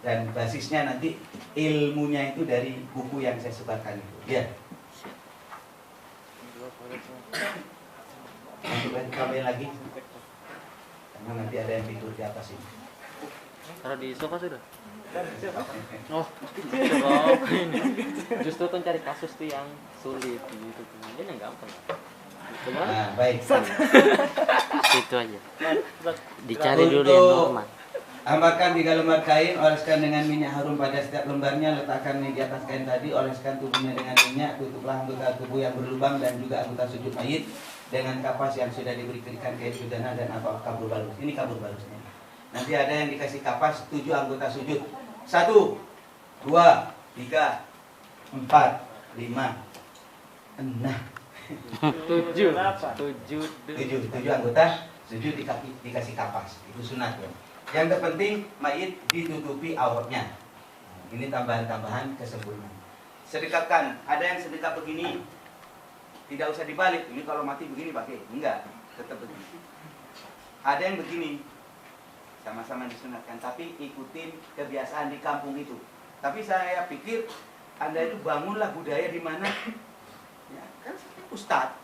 Dan basisnya nanti ilmunya itu dari buku yang saya sebarkan itu. Ya. Tambahin lagi. Karena nanti ada yang tidur di atas ini. Taruh di sofa sudah. Oh, ini. Justru tuh cari kasus tuh yang sulit gitu. Ini yang gampang. Nah, baik. Itu aja. Dicari dulu yang normal. Ambahkan 3 lembar kain, oleskan dengan minyak harum pada setiap lembarnya, letakkan di atas kain tadi, oleskan tubuhnya dengan minyak, tutuplah anggota tubuh yang berlubang dan juga anggota sujud mayit dengan kapas yang sudah diberikan kain sudana dan apa kabur balus. Ini kabur balusnya. Nanti ada yang dikasih kapas 7 anggota sujud. 1, 2, 3, 4, 5, 6. 7 anggota sujud dikasih kapas. Itu sunat ya. Yang terpenting mayit ditutupi auratnya. Ini tambahan-tambahan kesempurnaan. Sedekatkan. Ada yang sedekah begini tidak usah dibalik. Ini kalau mati begini pakai. Enggak, tetap begini. Ada yang begini sama-sama disunatkan, tapi ikutin kebiasaan di kampung itu. Tapi saya pikir Anda itu bangunlah budaya di mana ya, kan ustadz.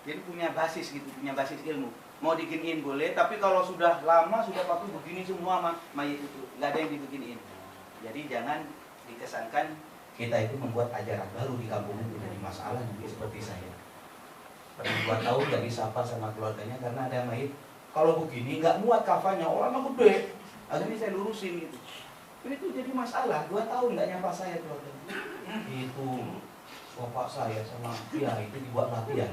Jadi punya basis gitu, punya basis ilmu. Mau diginiin boleh, tapi kalau sudah lama sudah pakai begini semua mayit itu, nggak ada yang dibeginiin. Jadi jangan dikesankan kita itu membuat ajaran baru di kampung itu jadi masalah nanti seperti saya. Pernah 2 tahun nggak disapa sama keluarganya karena ada mayit. Kalau begini nggak muat kafannya, orangnya gede. Akhirnya saya lurusin gitu. Itu jadi masalah. 2 tahun nggak nyapa saya keluarganya. Itu bapak saya sama dia itu dibuat latihan.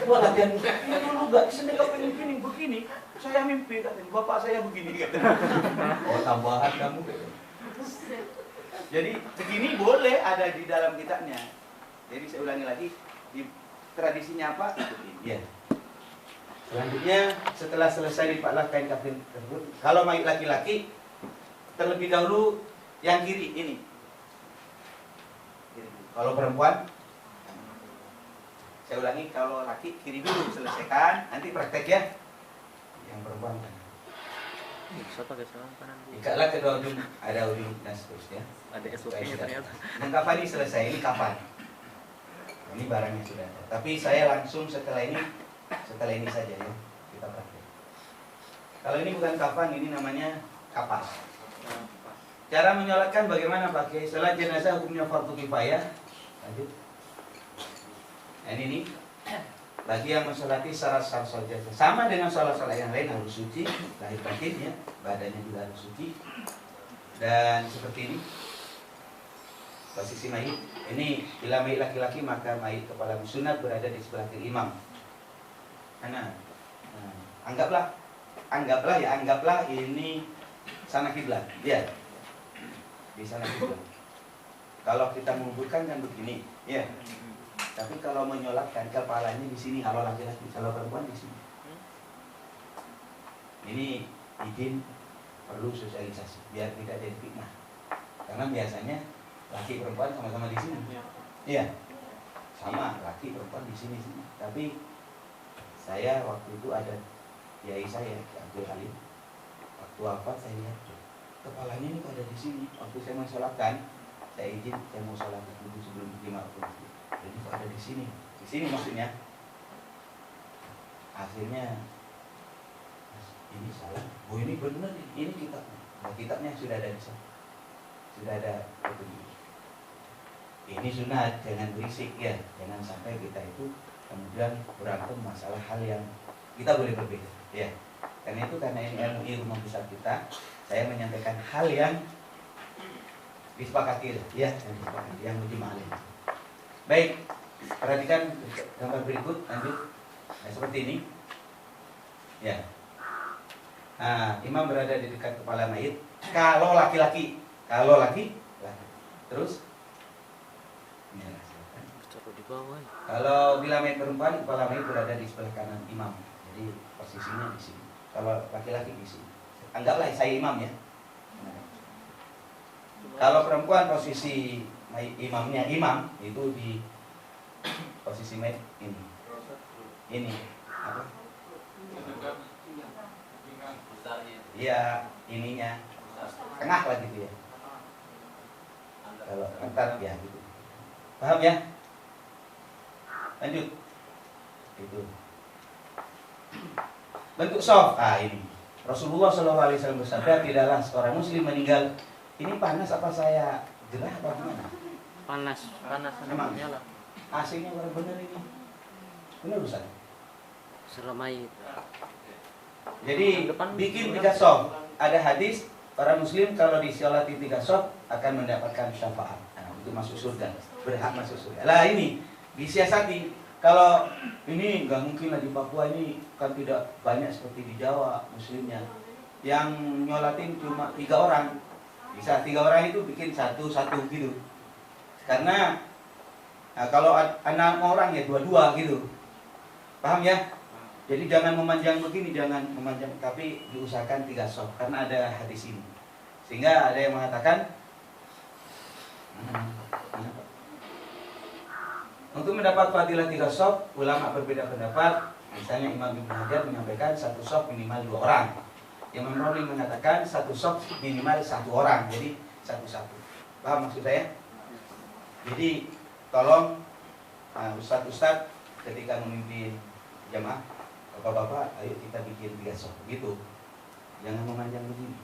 Buat latihan. Ya dulu nggak sedekah pengen begini. Saya mimpi katanya bapak saya begini katanya. Oh tambahan kamu. Jadi begini boleh ada di dalam kitabnya. Jadi saya ulangi lagi di tradisinya apa? Ya. Selanjutnya setelah selesai dipaklah kain kafan tersebut, kalau mayit laki-laki terlebih dahulu yang kiri ini. Kalau perempuan, saya ulangi, kalau laki kiri dulu selesaikan, nanti praktek ya. Yang perempuan kan. Bisa pakai tangan kanan. Ikatlah kedua ujung, ada ujung dan seterusnya. Ada SOP-nya ternyata. Dan kafan ini selesai, ini kafan. Ini barangnya sudah ada. Tapi saya langsung setelah ini saja ya kita praktek. Kalau ini bukan kafan, ini namanya kapas. Cara menyolatkan bagaimana pakai salat jenazah hukumnya fardu kifayah. Lanjut. Dan ini bagi yang mensolati syarat-syarat salat sama dengan salat-salat yang lain harus suci, lahir batin ya, badannya juga harus suci. Dan seperti ini posisi mayit. Ini bila mayit laki-laki maka mayit kepala sunat berada di sebelah kiri imam. Nah, anggaplah ini sana kiblat. Ya. Di sana kiblat. Kalau kita menguburkan kan begini, ya. Tapi kalau menyolatkan kepalanya di sini, kalau laki-laki, kalau perempuan di sini. Ini izin perlu sosialisasi biar tidak jadi fitnah. Karena biasanya laki perempuan sama-sama di sini. Iya. Sama laki perempuan di sini. Tapi saya waktu itu ada kiai saya, Abdul Halim. Waktu wafat saya lihat kepalanya ini kok ada di sini. Waktu saya mau sholatkan, saya izin saya mau sholat dulu sebelum 5 waktu. Jadi kok ada di sini maksudnya. Akhirnya ini salah. Oh ini benar, ini kitabnya. Nah, kitabnya sudah ada di sana. Sudah ada petunjuk. Ini sunat, jangan berisik ya, jangan sampai kita itu kemudian berantem masalah hal yang kita boleh berbeda ya. Karena ini ilmu besar kita, saya menyampaikan hal yang disepakati ya, yang mujma' alaih. Baik, perhatikan gambar berikut, lanjut. Nah, seperti ini ya. Nah, imam berada di dekat kepala mayit kalau laki-laki, terus ini di bawah. kalau bila mayit perempuan, kepala mayit berada di sebelah kanan imam. Jadi posisinya di sini. Kalau laki-laki di sini. Anggaplah saya imam ya. Nah. Kalau perempuan posisi imamnya imam itu di posisi mayit ini. Ini apa? Iya, ininya tengah lah gitu ya. Kalau antar ya gitu. Paham ya? Lanjut. Itu. Bentuk soft. Ini. Rasulullah SAW bersabda, tidaklah seorang muslim meninggal. Ini panas apa saya gerah apa gimana? Panas Memang? nyala. AC-nya benar-benar ini. Benar Ustaz? Seramai. Jadi bikin 3 soft. Ada hadis orang muslim kalau disolati 3 soft akan mendapatkan syafaat. Nah, itu masuk surga, berhak masuk surga. Lah ini disiasati. Kalau ini nggak mungkin lah di Papua ini kan tidak banyak seperti di Jawa muslimnya. Yang nyolatin cuma 3 orang. Bisa 3 orang itu bikin satu-satu gitu. Karena kalau 6 orang ya 2-2 gitu. Paham ya? Jadi jangan memanjang begini, jangan memanjang, tapi diusahakan 3 soft karena ada hadis ini. Sehingga ada yang mengatakan untuk mendapat fadilah 3 soft, ulama berbeda pendapat. Misalnya Imam Ibnu Hajar menyampaikan 1 soft minimal 2 orang. Imam Nawawi mengatakan 1 soft minimal 1 orang. Jadi 1-1. Paham maksud saya? Jadi tolong ustadz ketika memimpin jamaah, bapak-bapak, ayo kita bikin 3 soft gitu. Jangan memanjang begini.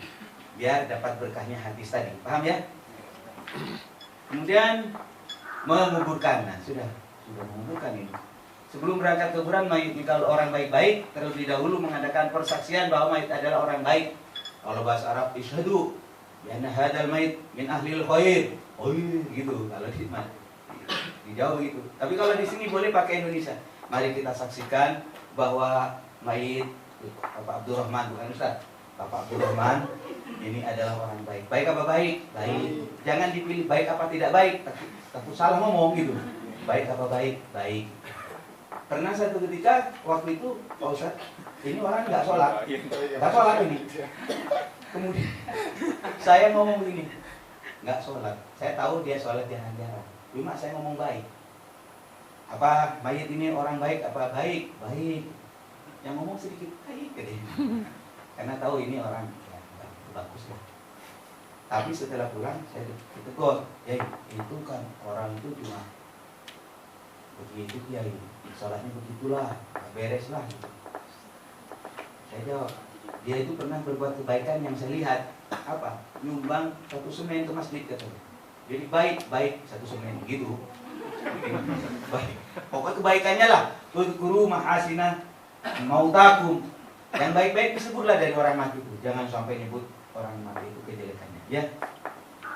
Biar dapat berkahnya hadis tadi. Paham ya? Kemudian menguburkan. Nah, sudah menguburkan ini. Sebelum berangkat ke kuburan, mayit kalau orang baik-baik terlebih dahulu mengadakan persaksian bahwa mayit adalah orang baik. Kalau bahasa Arab isyhadu bi anna hadzal mayit min ahlil khair. Oh gitu kalau di Jawa gitu. Tapi kalau di sini boleh pakai Indonesia. Mari kita saksikan bahwa mayit Bapak Abdurrahman, bukan Ustaz, Bapak Abdurrahman ini adalah orang baik. Baik apa baik? Baik. Jangan dipilih baik apa tidak baik. Takut salah ngomong gitu. Baik apa baik? Baik. Pernah satu ketika waktu itu Pak Ustaz, ini orang nggak sholat ini. Kemudian saya ngomong begini, nggak sholat. Saya tahu dia sholat jarang-jarang. Cuma saya ngomong baik. Apa mayit ini orang baik apa baik? Baik. Yang ngomong sedikit baik gitu. Karena tahu ini orang ya, bagus lah. Tapi setelah pulang saya ditegur, ya itu kan orang itu cuma begitu ya, sholatnya begitulah, beres lah. Saya jawab, dia itu pernah berbuat kebaikan yang saya lihat apa? Nyumbang 1 semen ke masjid katanya. Jadi baik 1 semen gitu. Baik. Pokoknya kebaikannya lah. Guru mahasina mautakum. Yang baik-baik disebutlah dari orang mati itu. Jangan sampai nyebut orang mati itu kejelekannya. Ya.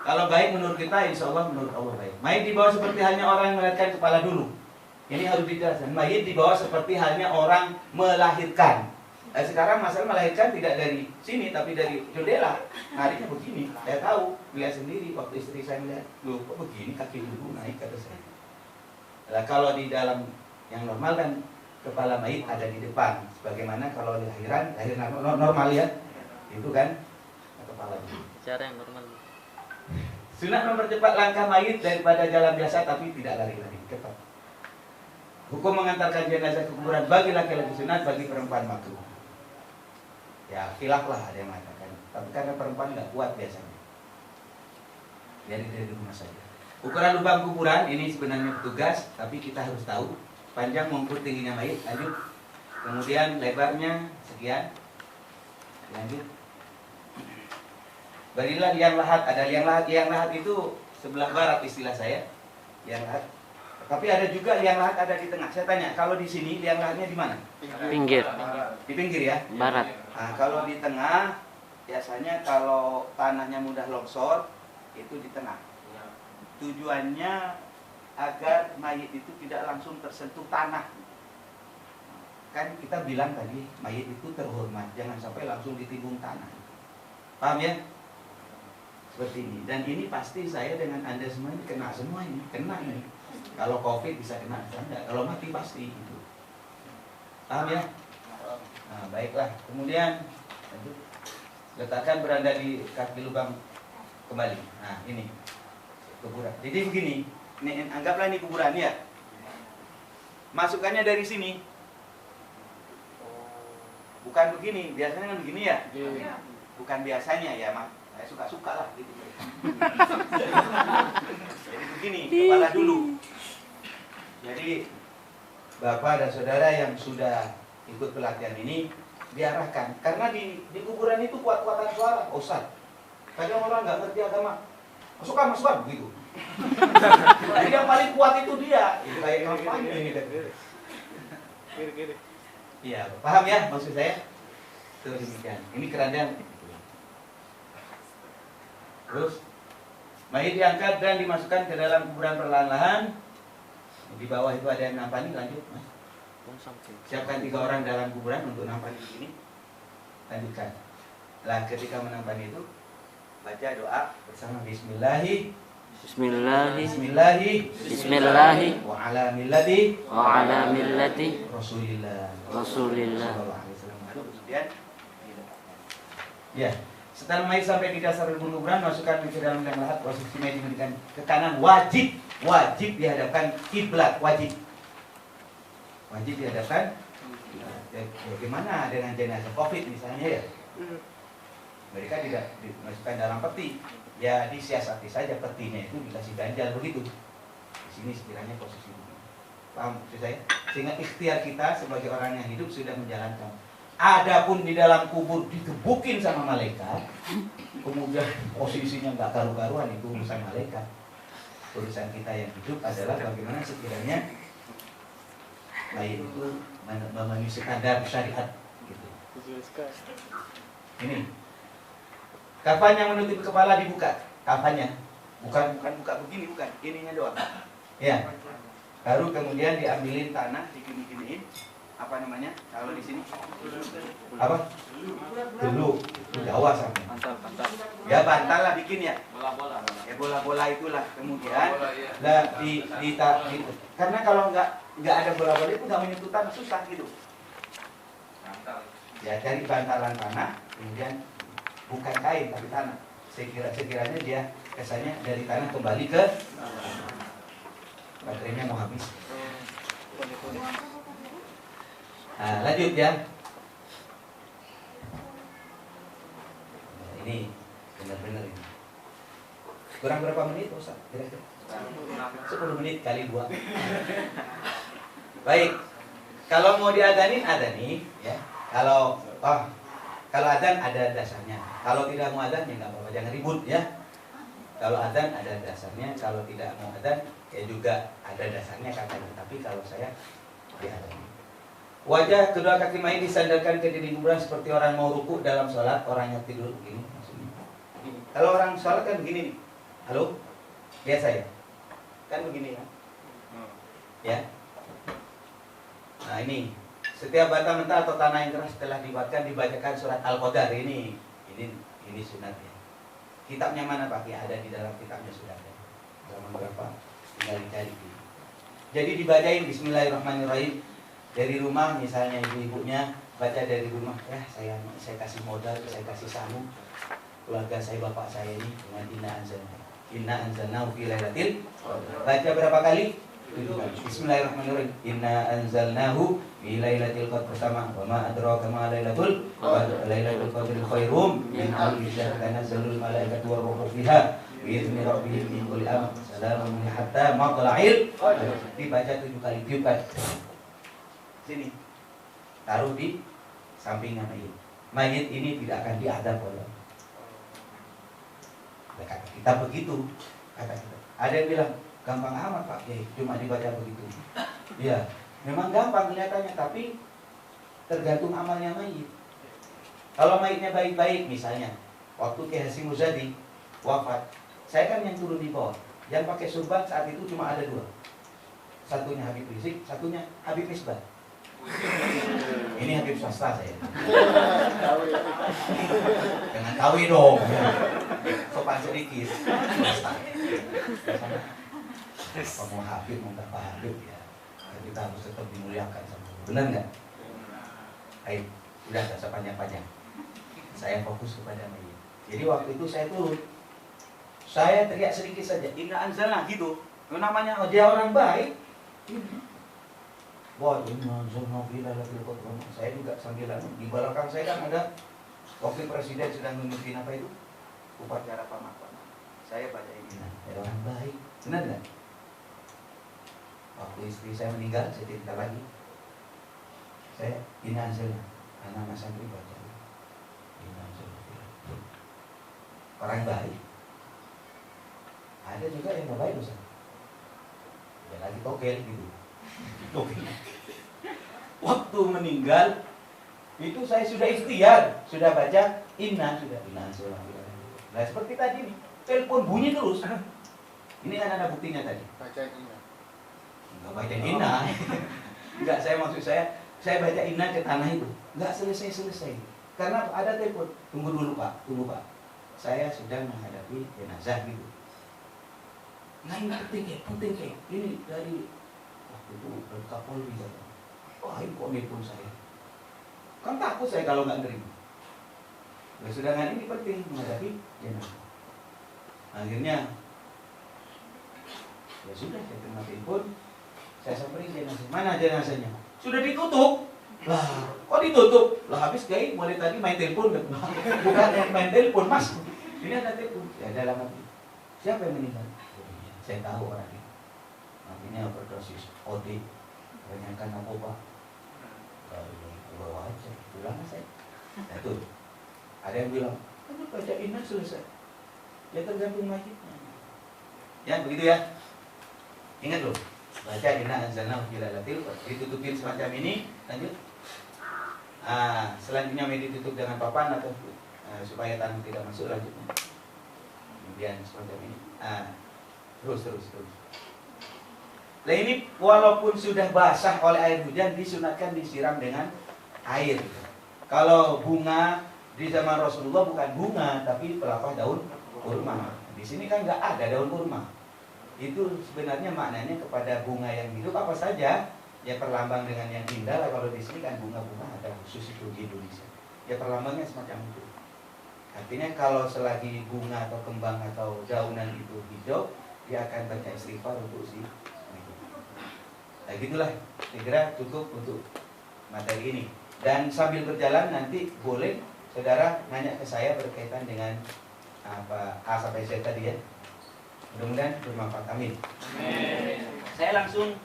Kalau baik menurut kita, insya Allah menurut Allah baik. Mayit dibawa seperti halnya orang yang melahirkan kepala dulu. Ini harus dijelaskan. Mayit dibawa seperti halnya orang melahirkan. Nah, sekarang masalah melahirkan tidak dari sini, tapi dari jendela. Nariknya begini. Saya tahu, lihat sendiri. Waktu istri saya melihat, loh kok begini kaki dulu naik kata saya. Nah, kalau di dalam yang normal kan kepala mayit ada di depan. Sebagaimana kalau lahiran normal ya, itu kan kepalanya. Cara yang normal. Sunat mempercepat langkah mayit daripada jalan biasa, tapi tidak lari-lari. Cepat. Hukum mengantarkan jenazah ke kuburan bagi laki-laki sunat, bagi perempuan makruh. Ya, khilaf lah ada yang mengatakan. Tapi karena perempuan nggak kuat biasanya. Dari rumah saja. Ukuran lubang kuburan ini sebenarnya petugas, tapi kita harus tahu panjang maupun tingginya mayit. Lanjut. Kemudian lebarnya sekian. Lanjut. Barilah liang lahat. Ada liang lahat. Liang lahat itu sebelah barat istilah saya. Liang lahat. Tapi ada juga liang lahat ada di tengah. Saya tanya, kalau di sini liang lahatnya di mana? Pinggir. Di pinggir ya? Barat. Nah, kalau di tengah, biasanya kalau tanahnya mudah longsor, itu di tengah. Tujuannya agar mayit itu tidak langsung tersentuh tanah. Kan kita bilang tadi, mayit itu terhormat, jangan sampai langsung ditimbun tanah. Paham ya? Seperti ini. Dan ini pasti saya dengan Anda semua ini kena semua ini, kena ini. Kalau COVID bisa kena, enggak. Kalau mati pasti itu. Paham ya? Nah, baiklah. Kemudian letakkan beranda di kaki lubang kembali. Nah, ini kuburan. Jadi begini, ini anggaplah ini kuburan ya. Masukannya dari sini. Bukan begini, biasanya kan begini ya. Bukan bukan biasanya ya, Mas. Saya suka-suka lah gitu. Jadi begini, kepala dulu. Jadi Bapak dan Saudara yang sudah ikut pelatihan ini diarahkan, karena di kuburan itu kuat-kuatan suara, Ustaz. Kadang orang nggak ngerti agama, masukkan begitu. Jadi yang paling kuat itu dia. Itu kayak kampanye ini. Iya, paham ya maksud saya? Itu demikian. Ini kerandang. Terus mayit diangkat dan dimasukkan ke dalam kuburan perlahan-lahan. Di bawah itu ada yang nampani, lanjut Mas. Siapkan 3 orang dalam kuburan untuk nampani di sini. Lanjutkan. Lah ketika menampani itu baca doa bersama Bismillahi wa ala millati Rasulillah. Kemudian ya, setelah mayit sampai di dasar kuburan, masukkan ke dalam liang lahat. Posisi mayit diberikan ke kanan, wajib dihadapkan kiblat, wajib dihadapkan. Bagaimana dengan jenazah COVID misalnya ya? Mereka tidak dimasukkan dalam peti, ya disiasati saja petinya itu dikasih ganjal begitu. Di sini sekiranya posisi itu. Paham maksud saya? Sehingga ikhtiar kita sebagai orang yang hidup sudah menjalankan. Adapun di dalam kubur dikebukin sama malaikat, kemudian posisinya nggak karu-karuan, itu urusan malaikat. Urusan kita yang hidup adalah bagaimana sekiranya mayit itu memenuhi standar syariat gitu. Ini kafan yang menutupi kepala dibuka, kafannya bukan buka begini, bukan ininya doang ya. Baru kemudian diambilin tanah, digini-giniin, apa namanya kalau di sini apa dulu Jawa sampai ya, bantal lah bikin ya, bola-bola itulah. Kemudian lah karena kalau nggak ada bola-bola itu nggak menyentuh tanah, susah gitu ya. Cari bantalan tanah, kemudian bukan kain tapi tanah. Sekiranya dia kesannya dari tanah kembali ke baterainya mau habis. Nah, lanjut ya. Nah, ini benar-benar ini. Kurang berapa menit, Ustaz? Kira-kira 10 menit kali 2. Baik. Kalau mau diadanin, adani ya. Kalau adzan ada dasarnya. Kalau tidak mau adzan ya nggak apa-apa, jangan ribut ya. Kalau adzan ada dasarnya, kalau tidak mau adzan ya juga ada dasarnya katanya. Tapi kalau saya diadzan. Wajah kedua kaki mayit disandarkan ke dinding kuburan seperti orang mau ruku dalam sholat. Orangnya tidur begini maksudnya. Kalau orang sholat kan begini nih. Halo? Lihat saya. Kan begini ya. Ya. Nah ini. Setiap bata mentah atau tanah yang keras telah dibuatkan dibacakan surat Al-Qadar. Ini sunatnya. Kitabnya mana Pak? Ya, ada di dalam kitabnya sudah ada. Halaman berapa? Tinggal dicari. Jadi dibacain Bismillahirrahmanirrahim. Dari rumah misalnya ibu-ibunya baca dari rumah, ya saya kasih modal, saya kasih samu keluarga saya, bapak saya ini dengan inna anzalnahu fi lailatul qadar. Baca berapa kali? 7 kali. Bismillahirrahmanirrahim. Inna anzalnahu fi lailatul qadar pertama. Wa ma adraka ma lailatul qadar. Lailatul qadri khairum min alfi syahr. Tanazzalul malaikatu war ruhu fiha bi idzni rabbihim min kulli amr. Salamun hatta matla'il qadar. Dibaca 7 kali tiupan. Sini. Taruh di sampingnya mayit. Mayit ini tidak akan diadab oleh Allah. Kata kita begitu. Kata kita. Ada yang bilang gampang amat Pak Kiai, cuma dibaca begitu. Ya, memang gampang kelihatannya, tapi tergantung amalnya mayit. Kalau mayitnya baik-baik, misalnya waktu Kiai Hasyim Muzadi wafat, saya kan yang turun di bawah. Yang pakai surban saat itu cuma ada 2. Satunya Habib Rizik, satunya Habib Misbah. Ini Habib swasta saya. Jangan kawi dong. Sopan sedikit. Mau Habib, mau Pak Habib ya. Kita harus tetap dimuliakan sama. Benar nggak? Baik, udah nggak sepanjang-panjang. Saya fokus kepada mayit. Jadi waktu itu saya turun. Saya teriak sedikit saja. Inna anzalna gitu. Namanya dia orang baik. Wah, inna anzalna fi lailatul qadar. Saya juga sambil di belakang saya kan ada wakil presiden sedang memimpin apa itu? Upacara pemakaman. Saya baca ini, ada orang baik. Benar nggak? Waktu istri saya meninggal, saya cerita lagi. Saya Inazil, anak mas santri baca. Inazil. Orang baik. Ada juga yang nggak baik, Ustaz. Ya lagi tokel gitu. Tokel. Waktu meninggal itu saya sudah ikhtiar, sudah baca inna sudah. Nah seperti tadi nih, telepon bunyi terus. Ini kan ada buktinya tadi. Baca inna. Enggak baca inna. Enggak, saya maksud saya baca inna ke tanah itu. Enggak selesai. Karena ada telepon. Tunggu dulu Pak, saya sedang menghadapi jenazah gitu. Nah ini penting kayak. Ini dari waktu itu dari Kapolri gitu. Wah ini kok nelpon saya. Kan takut saya kalau nggak nerima. Nah, sedangkan ini penting menghadapi jenazah. Akhirnya ya sudah, saya terima telepon, saya samperin jenazah. Mana jenazahnya? Sudah ditutup. Lah, kok ditutup? Lah habis kayak mulai tadi main telepon. Bukan main telepon, Mas. Ini ada telepon. Ya dalam hati. Siapa yang meninggal? Saya tahu orangnya. Namanya overdosis OD. Kebanyakan narkoba. Bawa aja, pulang saya. Nah itu, ada yang bilang, kamu baca inna selesai. Ya tergantung majidnya. Ya begitu ya. Ingat loh, baca inna anzalnahu fi lailatul qadar. Ditutupin semacam ini, lanjut. Selanjutnya ditutup dengan papan atau supaya tanah tidak masuk, lanjutnya. Kemudian semacam ini. Terus. Nah ini walaupun sudah basah oleh air hujan, disunatkan disiram dengan air. Kalau bunga di zaman Rasulullah bukan bunga, tapi pelepah daun kurma. Di sini kan nggak ada daun kurma. Itu sebenarnya maknanya kepada bunga yang hidup apa saja, ya perlambang dengan yang indah. Kalau di sini kan bunga-bunga ada khusus itu di Indonesia. Ya perlambangnya semacam itu. Artinya kalau selagi bunga atau kembang atau daunan itu hijau, dia akan baca istighfar untuk si. Nah gitulah, saya kira cukup untuk materi ini. Dan sambil berjalan nanti boleh saudara nanya ke saya berkaitan dengan apa A sampai Z tadi ya. Mudah-mudahan bermanfaat. Amin. Saya langsung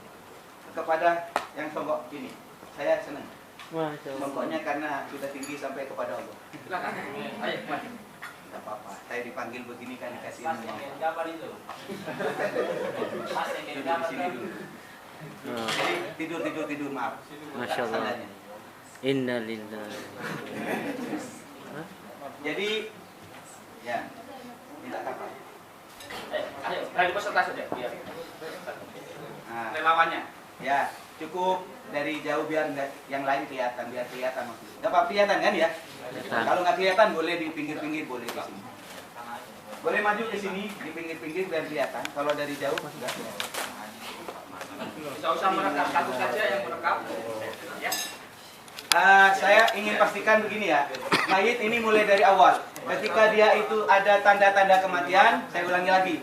kepada yang songkok ini. Saya senang. Songkoknya karena sudah tinggi sampai kepada Allah. Silakan. Ayo, mari. Tidak apa-apa. Saya dipanggil begini kan dikasih ilmu. Kapan itu? Pas yang di sini dulu. Jadi tidur maaf. Masya Allah. Innalillahi. Jadi ya minta kapal. Ayo peserta saja. Biar. Relawannya. Ya cukup dari jauh biar yang lain kelihatan, biar kelihatan maksudnya. Nggak apa kelihatan kan ya? Kalau nggak kelihatan boleh di pinggir-pinggir, boleh di sini. Boleh maju ke sini di pinggir-pinggir biar kelihatan. Kalau dari jauh nggak kelihatan. Tidak usah merekam, satu saja yang merekam. Ya. Saya ingin pastikan begini ya. Mayit ini mulai dari awal. Ketika dia itu ada tanda-tanda kematian, saya ulangi lagi.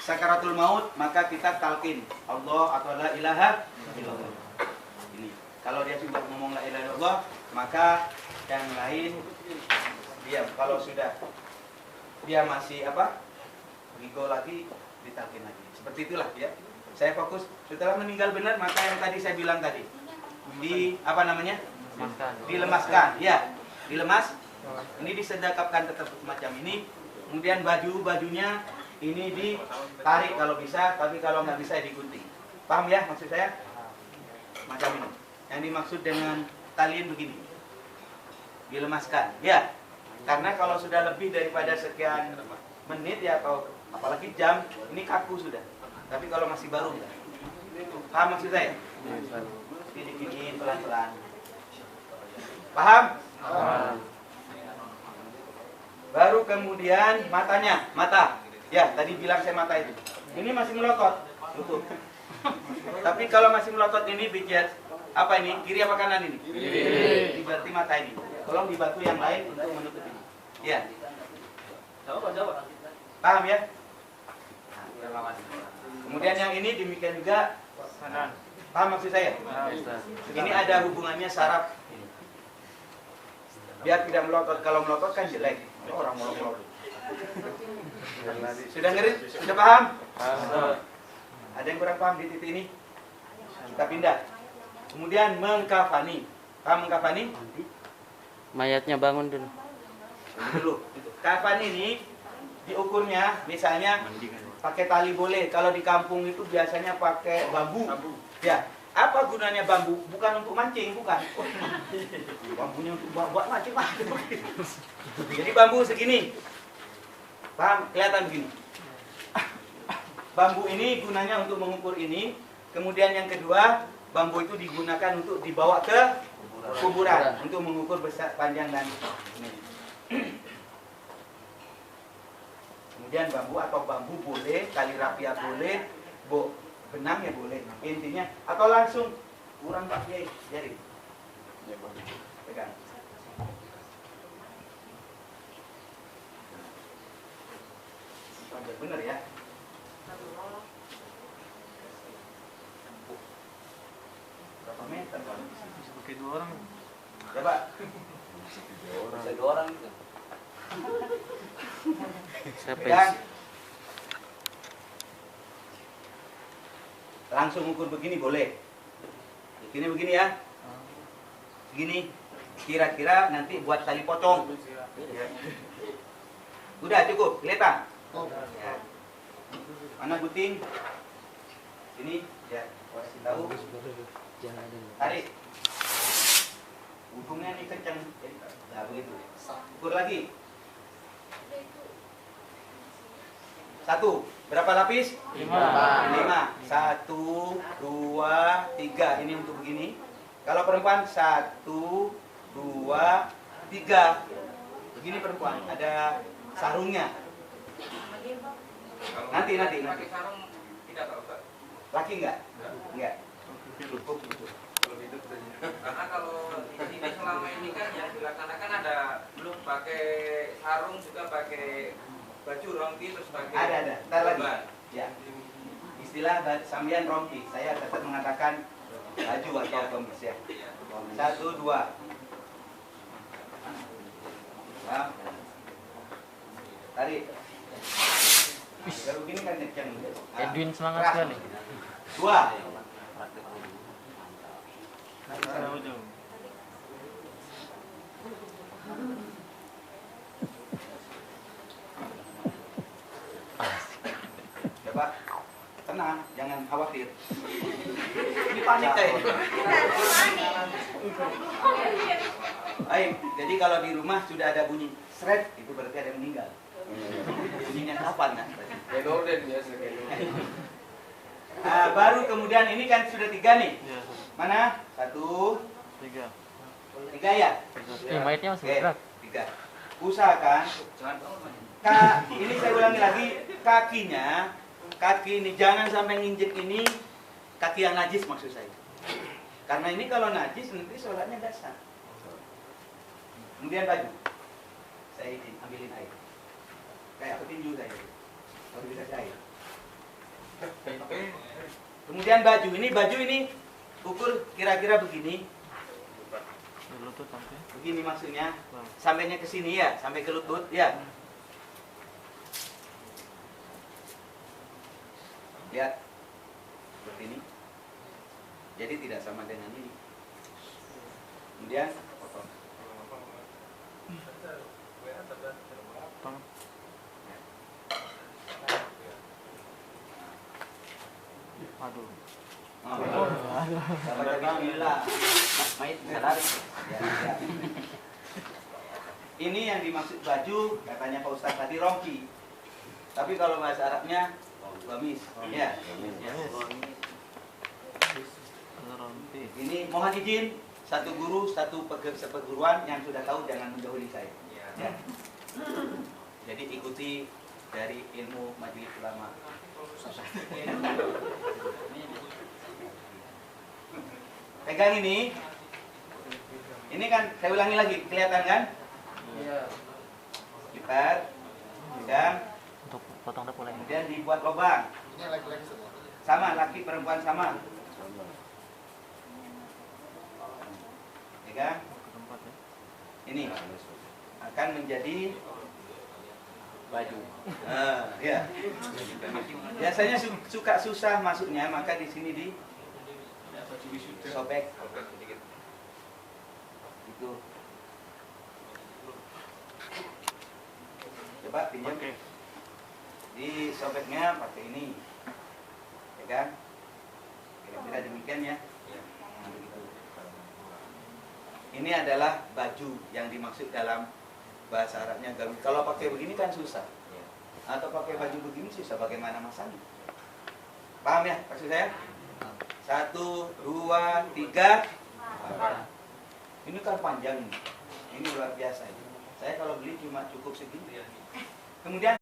Sakaratul maut, maka kita talqin Allah atau la ilaha illallah. Ini. Kalau dia sudah ngomong la ilaha illallah, maka yang lain diam. Kalau sudah dia masih gigo lagi, ditalqin lagi. Seperti itulah ya. Saya fokus setelah meninggal benar, maka yang tadi saya bilang tadi dilemaskan, ya, dilemas. Ini disedekapkan tetap macam ini. Kemudian bajunya ini ditarik kalau bisa, tapi kalau nggak bisa digunting. Paham ya maksud saya? Macam ini. Yang dimaksud dengan talian begini, dilemaskan, ya. Karena kalau sudah lebih daripada sekian menit ya, atau apalagi jam, ini kaku sudah. Tapi kalau masih baru enggak. Paham maksud saya? Dikit-dikit pelan-pelan. Paham? Baru kemudian mata. Ya, tadi bilang saya mata itu. Ini masih melotot. Tutup. Tapi kalau masih melotot ini bikin apa ini? Kiri apa kanan ini? Kiri. Berarti mata ini. Tolong dibantu yang lain untuk menutup ini. Ya. Jawab. Paham ya? Kemudian yang ini demikian juga. Paham maksud saya? Ini ada hubungannya saraf. biar tidak melotot. Kalau melotot kan jelek. Orang melot-melot. Sudah ngerti? Sudah paham? Ada yang kurang paham di titik ini? Kita pindah. Kemudian mengkafani. Paham mengkafani? Mayatnya bangun dulu. Dulu. Kafan ini diukurnya misalnya pakai tali boleh. Kalau di kampung itu biasanya pakai bambu. Ya. Apa gunanya bambu? Bukan untuk mancing, bukan. Bambunya untuk buat mancing. Jadi bambu segini. Paham? Kelihatan begini. Bambu ini gunanya untuk mengukur ini. Kemudian yang kedua, bambu itu digunakan untuk dibawa ke kuburan untuk mengukur besar, panjang dan ini. Kemudian bambu atau bambu boleh, tali rapia boleh, benang ya boleh. Intinya atau langsung kurang Pak Kiai, jari. Pegang. Benar ya? Berapa meter Pak? Bisa pakai 2 orang. Coba. Bisa 2 orang itu. Pegang. Langsung ukur begini boleh. Begini ya. Begini. Kira-kira nanti buat tali pocong. Udah cukup, kelihatan? Ya. Mana gunting? Ini ya, kasih tahu. Tarik. Ujungnya nih kencang. Nah, begitu. Ukur lagi. 1. Berapa lapis? 5. 5. 1, 2, 3. Ini untuk begini. Kalau perempuan 1, 2, 3. Begini perempuan. Ada sarungnya. Nanti. Pakai sarung tidak Pak Ustaz. Laki enggak? Enggak. Cukup. Karena kalau di sini selama ini kan yang dilaksanakan ada belum pakai sarung juga pakai baju rompi terus pakai Ada. Ntar lagi. sorban. Ya. Istilah sambian rompi. Saya tetap mengatakan baju atau kemis ya. 1, 2. Ya. Tarik. Kalau begini kan kencang. Nah, Edwin semangat keras. sekali. 2. Sana ujung. Coba tenang, jangan khawatir. Ini panik kayak. Baik, jadi kalau di rumah sudah ada bunyi seret, itu berarti ada yang meninggal. Bunyinya kapan kan? Baru kemudian ini kan sudah 3 nih. Iya, Mana? 1, 3. 3 ya? Mayatnya masih Oke, berat. 3. Usahakan ini saya ulangi lagi, kaki ini jangan sampai nginjek ini kaki yang najis maksud saya. Karena ini kalau najis nanti sholatnya nggak sah. Kemudian baju, saya izin ambilin air. Kayak petinju saya, kalau bisa air. Kemudian baju ini ukur kira-kira begini. Lutut sampai. Begini maksudnya, sampainya ke sini ya, sampai ke lutut ya. Lihat, seperti ini. Jadi tidak sama dengan ini. Kemudian potong. Tong. Aduh. Baca bismillah. Mait sadar. Ya. Ini yang dimaksud baju, katanya Pak Ustaz tadi rompi. Tapi kalau bahasa Arabnya gamis. Ya. Ini mohon izin satu guru, satu perguruan yang sudah tahu jangan mendahului saya. Ya. Jadi ikuti dari ilmu majelis ulama. Pegang ini. Ini kan saya ulangi lagi, kelihatan kan? Iya. Lipat. Pegang. Untuk potong dapur lagi. Kemudian dibuat lubang. Sama, laki perempuan sama. Pegang. ini akan menjadi baju. Ya. Biasanya suka susah masuknya, maka di sini di sobek. Itu. Coba pinjam. Oke. Di sobeknya pakai ini, ya kan? Kira-kira demikian ya. Nah, begitu. Ini adalah baju yang dimaksud dalam bahasa Arabnya gamis. Kalau pakai begini kan susah. Atau pakai baju begini susah, bagaimana masanya? Paham ya maksud saya? 1, 2, 3. Ini kan panjang ini. Ini luar biasa ini. Saya kalau beli cuma cukup segini. Kemudian